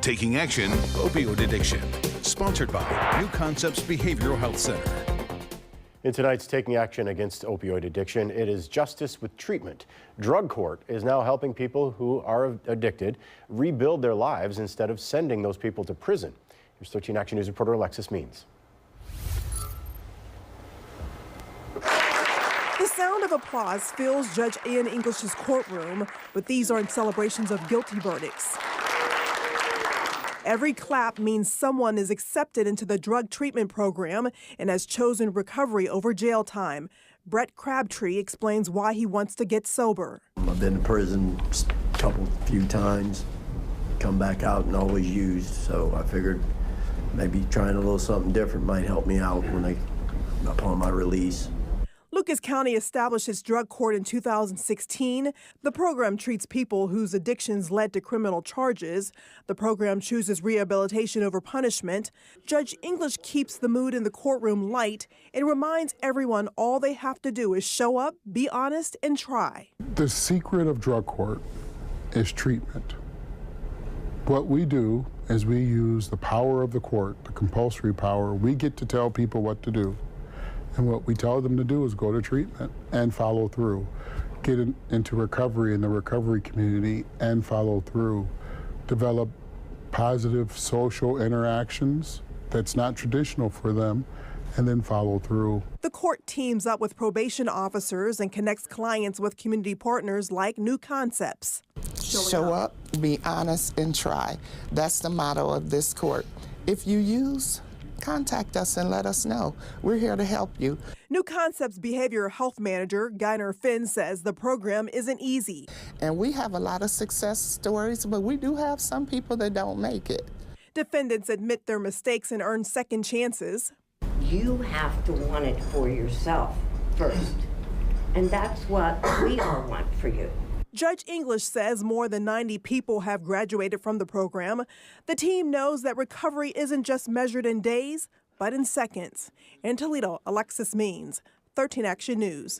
Taking Action, Opioid Addiction. Sponsored by New Concepts Behavioral Health Center. In tonight's Taking Action Against Opioid Addiction, it is justice with treatment. Drug Court is now helping people who are addicted rebuild their lives instead of sending those people to prison. Here's 13 Action News reporter Alexis Means. The sound of applause fills Judge Ian English's courtroom, but these aren't celebrations of guilty verdicts. Every clap means someone is accepted into the drug treatment program and has chosen recovery over jail time. Brett Crabtree explains why he wants to get sober. I've been to prison a few times, come back out and always used, so I figured maybe trying a little something different might help me out upon my release. Lucas County established its drug court in 2016. The program treats people whose addictions led to criminal charges. The program chooses rehabilitation over punishment. Judge English keeps the mood in the courtroom light and reminds everyone all they have to do is show up, be honest, and try. The secret of drug court is treatment. What we do is we use the power of the court, the compulsory power. We get to tell people what to do. And what we tell them to do is go to treatment and follow through, get into recovery in the recovery community and follow through, develop positive social interactions that's not traditional for them, and then follow through. The court teams up with probation officers and connects clients with community partners like New Concepts. Show up, be honest, and try. That's the motto of this court. If you use, contact us and let us know. We're here to help you. New Concepts Behavioral Health Manager Guiner Finn says the program isn't easy. And we have a lot of success stories, but we do have some people that don't make it. Defendants admit their mistakes and earn second chances. You have to want it for yourself first. And that's what we all want for you. Judge English says more than 90 people have graduated from the program. The team knows that recovery isn't just measured in days, but in seconds. In Toledo, Alexis Means, 13 Action News.